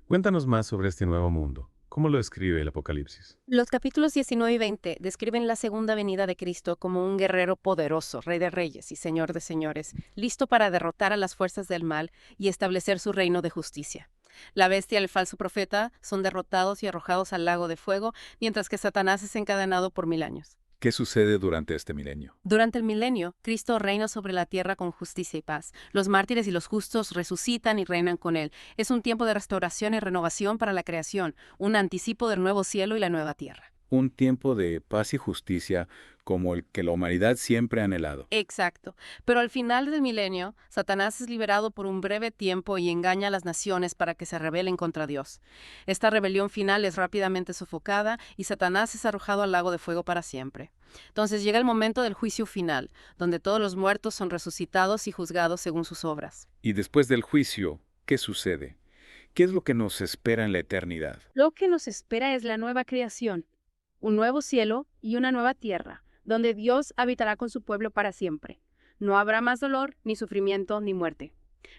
Cuéntanos más sobre este nuevo mundo. ¿Cómo lo describe el Apocalipsis? Los capítulos 19 y 20 describen la segunda venida de Cristo como un guerrero poderoso, rey de reyes y señor de señores, listo para derrotar a las fuerzas del mal y establecer su reino de justicia. La bestia y el falso profeta son derrotados y arrojados al lago de fuego, mientras que Satanás es encadenado por 1000 años. ¿Qué sucede durante este milenio? Durante el milenio, Cristo reina sobre la tierra con justicia y paz. Los mártires y los justos resucitan y reinan con Él. Es un tiempo de restauración y renovación para la creación, un anticipo del nuevo cielo y la nueva tierra. Un tiempo de paz y justicia como el que la humanidad siempre ha anhelado. Exacto. Pero al final del milenio, Satanás es liberado por un breve tiempo y engaña a las naciones para que se rebelen contra Dios. Esta rebelión final es rápidamente sofocada y Satanás es arrojado al lago de fuego para siempre. Entonces llega el momento del juicio final, donde todos los muertos son resucitados y juzgados según sus obras. Y después del juicio, ¿qué sucede? ¿Qué es lo que nos espera en la eternidad? Lo que nos espera es la nueva creación, un nuevo cielo y una nueva tierra, donde Dios habitará con su pueblo para siempre. No habrá más dolor, ni sufrimiento, ni muerte.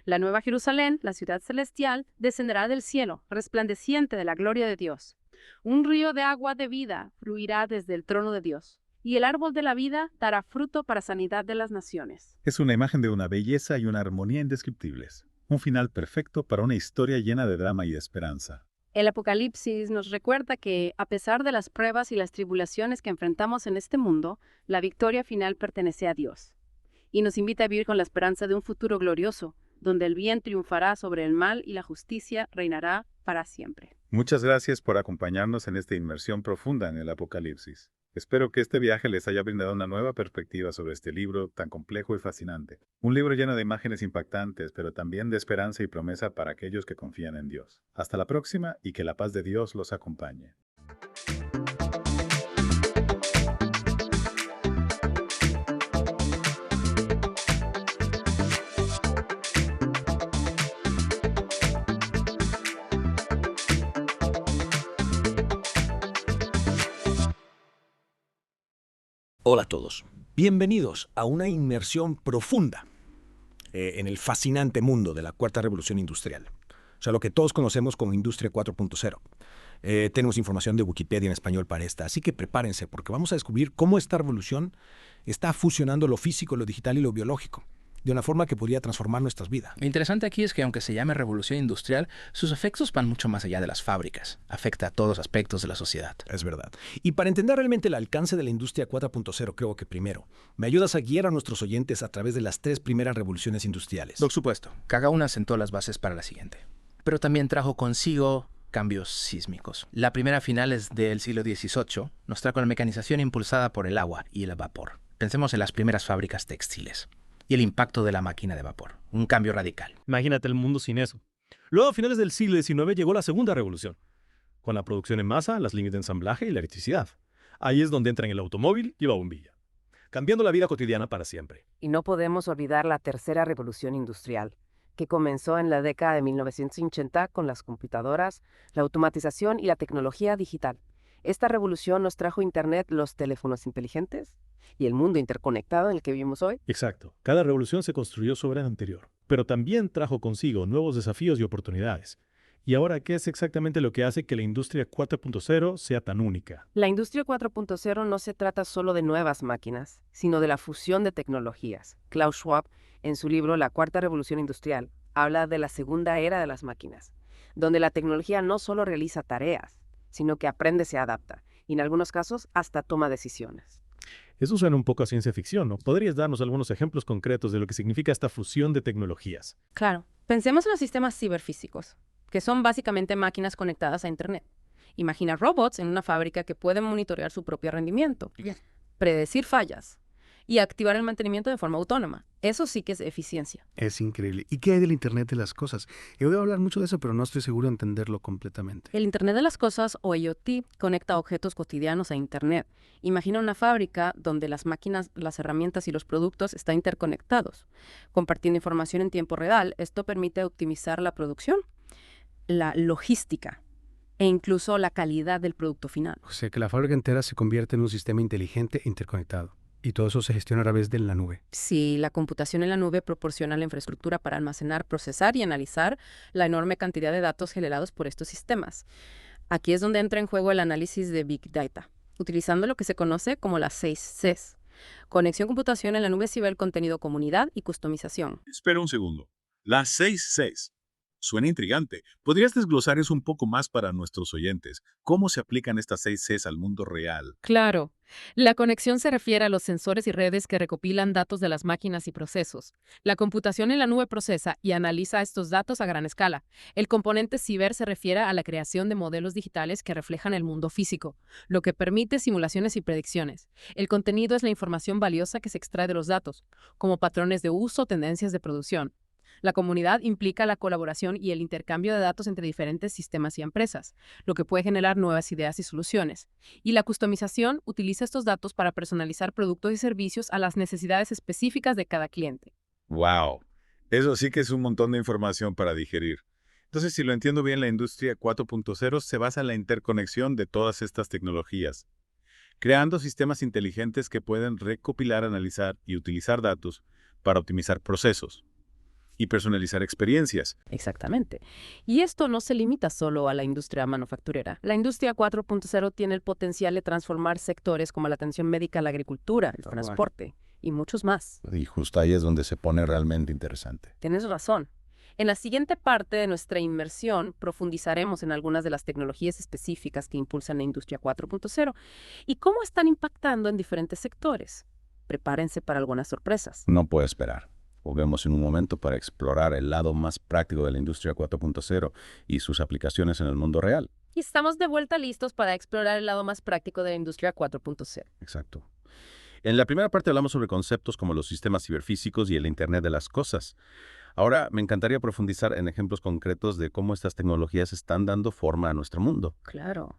La nueva Jerusalén, la ciudad celestial, descenderá del cielo, resplandeciente de la gloria de Dios. Un río de agua de vida fluirá desde el trono de Dios, y el árbol de la vida dará fruto para sanidad de las naciones. Es una imagen de una belleza y una armonía indescriptibles. Un final perfecto para una historia llena de drama y de esperanza. El Apocalipsis nos recuerda que, a pesar de las pruebas y las tribulaciones que enfrentamos en este mundo, la victoria final pertenece a Dios. Y nos invita a vivir con la esperanza de un futuro glorioso, donde el bien triunfará sobre el mal y la justicia reinará para siempre. Muchas gracias por acompañarnos en esta inmersión profunda en el Apocalipsis. Espero que este viaje les haya brindado una nueva perspectiva sobre este libro tan complejo y fascinante. Un libro lleno de imágenes impactantes, pero también de esperanza y promesa para aquellos que confían en Dios. Hasta la próxima y que la paz de Dios los acompañe. Hola a todos. Bienvenidos a una inmersión profunda en el fascinante mundo de la Cuarta Revolución Industrial. O sea, lo que todos conocemos como Industria 4.0. Tenemos información de Wikipedia en español para esta, así que prepárense porque vamos a descubrir cómo esta revolución está fusionando lo físico, lo digital y lo biológico, de una forma que podría transformar nuestras vidas. Lo interesante aquí es que aunque se llame revolución industrial, sus efectos van mucho más allá de las fábricas. Afecta a todos aspectos de la sociedad. Es verdad. Y para entender realmente el alcance de la Industria 4.0, creo que primero, me ayudas a guiar a nuestros oyentes a través de las 3 primeras revoluciones industriales. Por supuesto. Cada una sentó las bases para la siguiente. Pero también trajo consigo cambios sísmicos. La primera, finales del siglo XVIII, nos trajo la mecanización impulsada por el agua y el vapor. Pensemos en las primeras fábricas textiles y el impacto de la máquina de vapor. Un cambio radical. Imagínate el mundo sin eso. Luego, a finales del siglo XIX, llegó la segunda revolución, con la producción en masa, las líneas de ensamblaje y la electricidad. Ahí es donde entran el automóvil y la bombilla, cambiando la vida cotidiana para siempre. Y no podemos olvidar la tercera revolución industrial, que comenzó en la década de 1980 con las computadoras, la automatización y la tecnología digital. Esta revolución nos trajo Internet, los teléfonos inteligentes y el mundo interconectado en el que vivimos hoy. Exacto. Cada revolución se construyó sobre la anterior, pero también trajo consigo nuevos desafíos y oportunidades. ¿Y ahora qué es exactamente lo que hace que la Industria 4.0 sea tan única? La Industria 4.0 no se trata solo de nuevas máquinas, sino de la fusión de tecnologías. Klaus Schwab, en su libro La Cuarta Revolución Industrial, habla de la segunda era de las máquinas, donde la tecnología no solo realiza tareas, sino que aprende y se adapta, y en algunos casos hasta toma decisiones. Eso suena un poco a ciencia ficción, ¿no? ¿Podrías darnos algunos ejemplos concretos de lo que significa esta fusión de tecnologías? Claro. Pensemos en los sistemas ciberfísicos, que son básicamente máquinas conectadas a Internet. Imagina robots en una fábrica que pueden monitorear su propio rendimiento, predecir fallas y activar el mantenimiento de forma autónoma. Eso sí que es eficiencia. Es increíble. ¿Y qué hay del Internet de las cosas? He oído hablar mucho de eso, pero no estoy seguro de entenderlo completamente. El Internet de las cosas, o IoT, conecta objetos cotidianos a Internet. Imagina una fábrica donde las máquinas, las herramientas y los productos están interconectados. Compartiendo información en tiempo real, esto permite optimizar la producción, la logística e incluso la calidad del producto final. O sea que la fábrica entera se convierte en un sistema inteligente e interconectado. Y todo eso se gestiona a través de la nube. Sí, la computación en la nube proporciona la infraestructura para almacenar, procesar y analizar la enorme cantidad de datos generados por estos sistemas. Aquí es donde entra en juego el análisis de Big Data, utilizando lo que se conoce como las 6 Cs. Conexión, computación en la nube, ciber, contenido, comunidad y customización. Espera un segundo. Las 6 Cs. Suena intrigante. ¿Podrías desglosar eso un poco más para nuestros oyentes? ¿Cómo se aplican estas 6 Cs al mundo real? Claro. La conexión se refiere a los sensores y redes que recopilan datos de las máquinas y procesos. La computación en la nube procesa y analiza estos datos a gran escala. El componente ciber se refiere a la creación de modelos digitales que reflejan el mundo físico, lo que permite simulaciones y predicciones. El contenido es la información valiosa que se extrae de los datos, como patrones de uso o tendencias de producción. La comunidad implica la colaboración y el intercambio de datos entre diferentes sistemas y empresas, lo que puede generar nuevas ideas y soluciones. Y la customización utiliza estos datos para personalizar productos y servicios a las necesidades específicas de cada cliente. ¡Wow! Eso sí que es un montón de información para digerir. Entonces, si lo entiendo bien, la industria 4.0 se basa en la interconexión de todas estas tecnologías, creando sistemas inteligentes que pueden recopilar, analizar y utilizar datos para optimizar procesos y personalizar experiencias. Exactamente. Y esto no se limita solo a la industria manufacturera. La industria 4.0 tiene el potencial de transformar sectores como la atención médica, la agricultura, el transporte y muchos más. Y justo ahí es donde se pone realmente interesante. Tienes razón. En la siguiente parte de nuestra inmersión profundizaremos en algunas de las tecnologías específicas que impulsan la industria 4.0 y cómo están impactando en diferentes sectores. Prepárense para algunas sorpresas. No puedo esperar. Volvemos en un momento para explorar el lado más práctico de la industria 4.0 y sus aplicaciones en el mundo real. Y estamos de vuelta listos para explorar el lado más práctico de la industria 4.0. Exacto. En la primera parte hablamos sobre conceptos como los sistemas ciberfísicos y el Internet de las cosas. Ahora me encantaría profundizar en ejemplos concretos de cómo estas tecnologías están dando forma a nuestro mundo. Claro.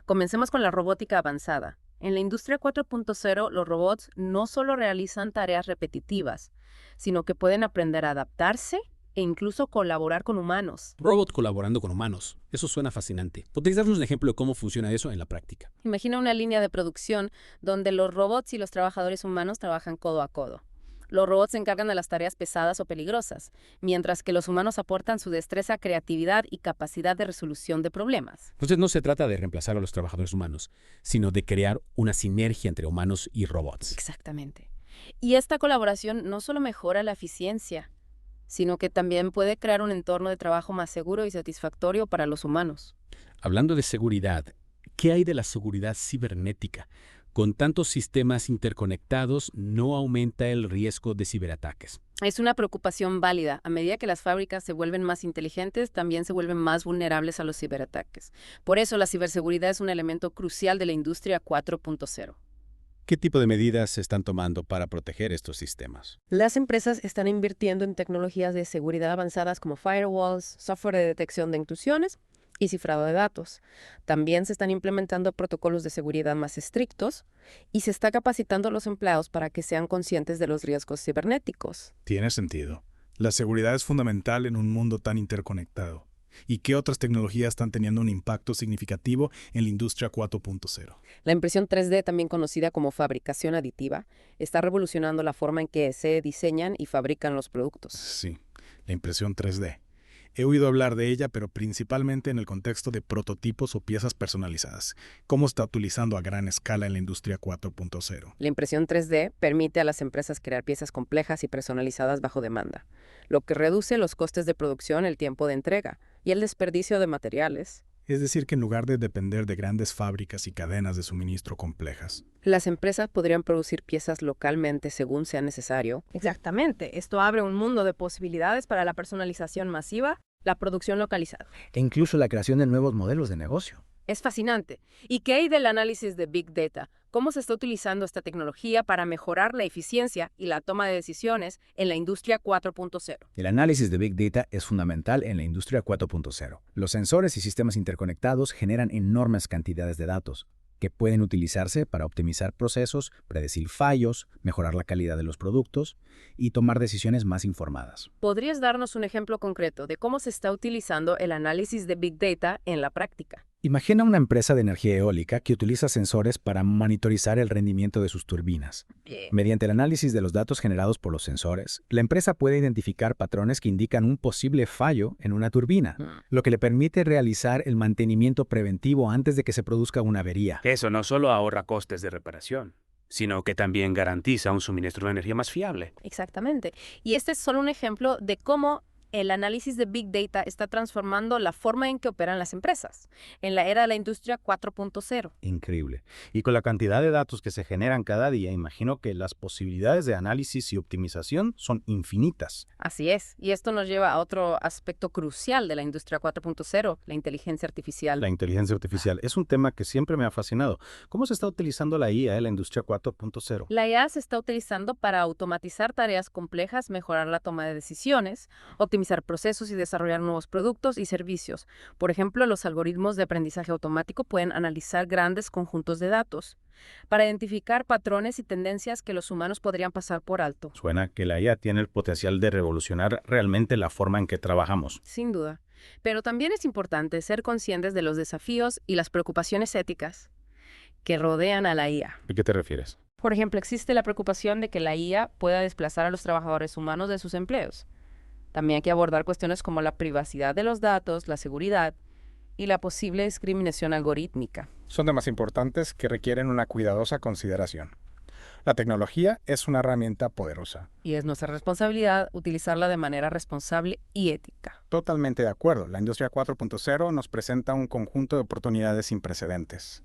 Comencemos con la robótica avanzada. En la industria 4.0, los robots no solo realizan tareas repetitivas, sino que pueden aprender a adaptarse e incluso colaborar con humanos. Robot colaborando con humanos. Eso suena fascinante. ¿Podrías darnos un ejemplo de cómo funciona eso en la práctica? Imagina una línea de producción donde los robots y los trabajadores humanos trabajan codo a codo. Los robots se encargan de las tareas pesadas o peligrosas, mientras que los humanos aportan su destreza, creatividad y capacidad de resolución de problemas. Entonces no se trata de reemplazar a los trabajadores humanos, sino de crear una sinergia entre humanos y robots. Exactamente. Y esta colaboración no solo mejora la eficiencia, sino que también puede crear un entorno de trabajo más seguro y satisfactorio para los humanos. Hablando de seguridad, ¿qué hay de la seguridad cibernética? Con tantos sistemas interconectados, ¿no aumenta el riesgo de ciberataques? Es una preocupación válida. A medida que las fábricas se vuelven más inteligentes, también se vuelven más vulnerables a los ciberataques. Por eso, la ciberseguridad es un elemento crucial de la industria 4.0. ¿Qué tipo de medidas se están tomando para proteger estos sistemas? Las empresas están invirtiendo en tecnologías de seguridad avanzadas como firewalls, software de detección de intrusiones y cifrado de datos. También se están implementando protocolos de seguridad más estrictos y se está capacitando a los empleados para que sean conscientes de los riesgos cibernéticos. Tiene sentido. La seguridad es fundamental en un mundo tan interconectado. ¿Y qué otras tecnologías están teniendo un impacto significativo en la industria 4.0? La impresión 3D, también conocida como fabricación aditiva, está revolucionando la forma en que se diseñan y fabrican los productos. Sí, la impresión 3D. He oído hablar de ella, pero principalmente en el contexto de prototipos o piezas personalizadas. ¿Cómo está utilizando a gran escala en la industria 4.0? La impresión 3D permite a las empresas crear piezas complejas y personalizadas bajo demanda, lo que reduce los costes de producción, el tiempo de entrega y el desperdicio de materiales. Es decir, que en lugar de depender de grandes fábricas y cadenas de suministro complejas, las empresas podrían producir piezas localmente según sea necesario. Exactamente. Esto abre un mundo de posibilidades para la personalización masiva, la producción localizada. E incluso la creación de nuevos modelos de negocio. Es fascinante. ¿Y qué hay del análisis de Big Data? ¿Cómo se está utilizando esta tecnología para mejorar la eficiencia y la toma de decisiones en la industria 4.0? El análisis de Big Data es fundamental en la industria 4.0. Los sensores y sistemas interconectados generan enormes cantidades de datos que pueden utilizarse para optimizar procesos, predecir fallos, mejorar la calidad de los productos y tomar decisiones más informadas. ¿Podrías darnos un ejemplo concreto de cómo se está utilizando el análisis de Big Data en la práctica? Imagina una empresa de energía eólica que utiliza sensores para monitorizar el rendimiento de sus turbinas. Mediante el análisis de los datos generados por los sensores, la empresa puede identificar patrones que indican un posible fallo en una turbina, lo que le permite realizar el mantenimiento preventivo antes de que se produzca una avería. Eso no solo ahorra costes de reparación, sino que también garantiza un suministro de energía más fiable. Exactamente. Y este es solo un ejemplo de cómo el análisis de Big Data está transformando la forma en que operan las empresas en la era de la industria 4.0. Increíble. Y con la cantidad de datos que se generan cada día, imagino que las posibilidades de análisis y optimización son infinitas. Así es. Y esto nos lleva a otro aspecto crucial de la industria 4.0, la inteligencia artificial. La inteligencia artificial es un tema que siempre me ha fascinado. ¿Cómo se está utilizando la IA en la industria 4.0? La IA se está utilizando para automatizar tareas complejas, mejorar la toma de decisiones, optimizar procesos y desarrollar nuevos productos y servicios. Por ejemplo, los algoritmos de aprendizaje automático pueden analizar grandes conjuntos de datos para identificar patrones y tendencias que los humanos podrían pasar por alto. Suena que la IA tiene el potencial de revolucionar realmente la forma en que trabajamos. Sin duda. Pero también es importante ser conscientes de los desafíos y las preocupaciones éticas que rodean a la IA. ¿A qué te refieres? Por ejemplo, existe la preocupación de que la IA pueda desplazar a los trabajadores humanos de sus empleos. También hay que abordar cuestiones como la privacidad de los datos, la seguridad y la posible discriminación algorítmica. Son temas importantes que requieren una cuidadosa consideración. La tecnología es una herramienta poderosa. Y es nuestra responsabilidad utilizarla de manera responsable y ética. Totalmente de acuerdo. La industria 4.0 nos presenta un conjunto de oportunidades sin precedentes.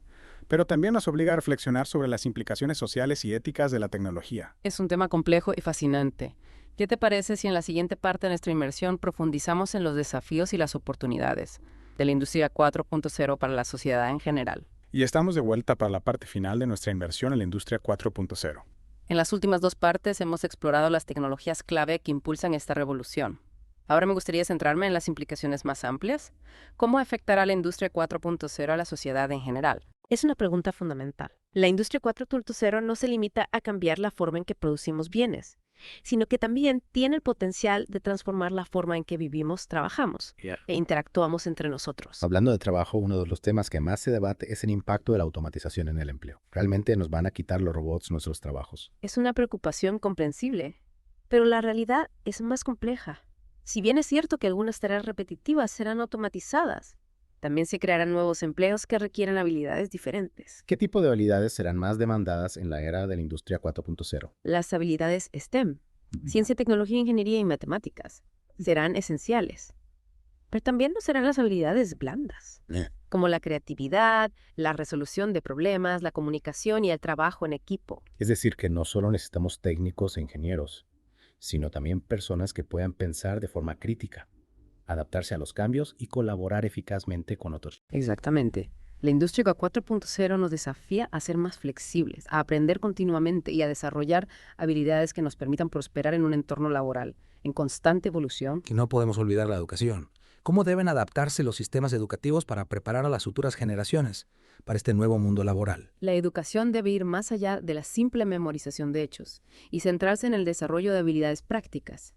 Pero también nos obliga a reflexionar sobre las implicaciones sociales y éticas de la tecnología. Es un tema complejo y fascinante. ¿Qué te parece si en la siguiente parte de nuestra inmersión profundizamos en los desafíos y las oportunidades de la industria 4.0 para la sociedad en general? Y estamos de vuelta para la parte final de nuestra inmersión en la industria 4.0. En las últimas dos partes hemos explorado las tecnologías clave que impulsan esta revolución. Ahora me gustaría centrarme en las implicaciones más amplias. ¿Cómo afectará la industria 4.0 a la sociedad en general? Es una pregunta fundamental. La industria 4.0 no se limita a cambiar la forma en que producimos bienes, sino que también tiene el potencial de transformar la forma en que vivimos, trabajamos e interactuamos entre nosotros. Hablando de trabajo, uno de los temas que más se debate es el impacto de la automatización en el empleo. ¿Realmente nos van a quitar los robots nuestros trabajos? Es una preocupación comprensible, pero la realidad es más compleja. Si bien es cierto que algunas tareas repetitivas serán automatizadas, también se crearán nuevos empleos que requieren habilidades diferentes. ¿Qué tipo de habilidades serán más demandadas en la era de la industria 4.0? Las habilidades STEM, ciencia, tecnología, ingeniería y matemáticas, serán esenciales. Pero también no serán las habilidades blandas, como la creatividad, la resolución de problemas, la comunicación y el trabajo en equipo. Es decir, que no solo necesitamos técnicos e ingenieros, sino también personas que puedan pensar de forma crítica, adaptarse a los cambios y colaborar eficazmente con otros. Exactamente. La industria 4.0 nos desafía a ser más flexibles, a aprender continuamente y a desarrollar habilidades que nos permitan prosperar en un entorno laboral en constante evolución. Y no podemos olvidar la educación. ¿Cómo deben adaptarse los sistemas educativos para preparar a las futuras generaciones para este nuevo mundo laboral? La educación debe ir más allá de la simple memorización de hechos y centrarse en el desarrollo de habilidades prácticas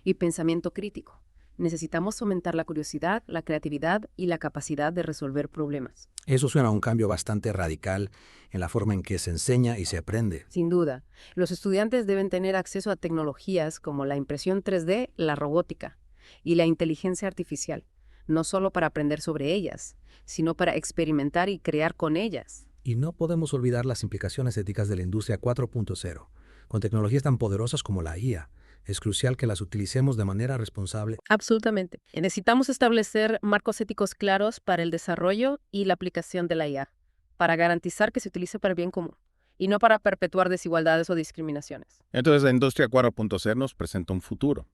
y pensamiento crítico. Necesitamos fomentar la curiosidad, la creatividad y la capacidad de resolver problemas. Eso suena a un cambio bastante radical en la forma en que se enseña y se aprende. Sin duda, los estudiantes deben tener acceso a tecnologías como la impresión 3D, la robótica y la inteligencia artificial, no solo para aprender sobre ellas, sino para experimentar y crear con ellas. Y no podemos olvidar las implicaciones éticas de la industria 4.0. Con tecnologías tan poderosas como la IA, es crucial que las utilicemos de manera responsable. Absolutamente. Necesitamos establecer marcos éticos claros para el desarrollo y la aplicación de la IA, para garantizar que se utilice para el bien común y no para perpetuar desigualdades o discriminaciones. Entonces la industria 4.0 nos presenta un futuro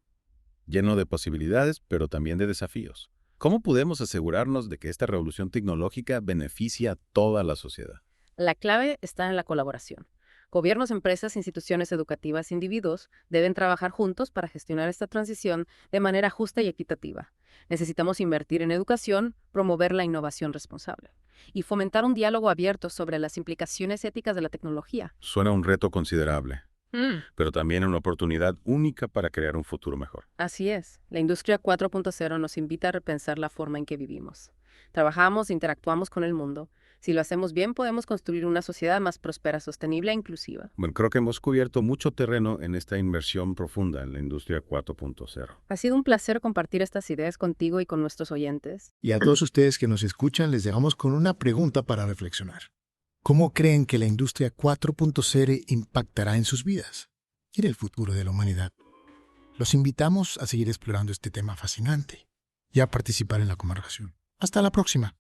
lleno de posibilidades, pero también de desafíos. ¿Cómo podemos asegurarnos de que esta revolución tecnológica beneficia a toda la sociedad? La clave está en la colaboración. Gobiernos, empresas, instituciones educativas e individuos deben trabajar juntos para gestionar esta transición de manera justa y equitativa. Necesitamos invertir en educación, promover la innovación responsable y fomentar un diálogo abierto sobre las implicaciones éticas de la tecnología. Suena un reto considerable. pero también una oportunidad única para crear un futuro mejor. Así es. La industria 4.0 nos invita a repensar la forma en que vivimos. Trabajamos e interactuamos con el mundo. Si lo hacemos bien, podemos construir una sociedad más próspera, sostenible e inclusiva. Bueno, creo que hemos cubierto mucho terreno en esta inmersión profunda en la industria 4.0. Ha sido un placer compartir estas ideas contigo y con nuestros oyentes. Y a todos ustedes que nos escuchan, les dejamos con una pregunta para reflexionar. ¿Cómo creen que la industria 4.0 impactará en sus vidas y en el futuro de la humanidad? Los invitamos a seguir explorando este tema fascinante y a participar en la conversación. Hasta la próxima.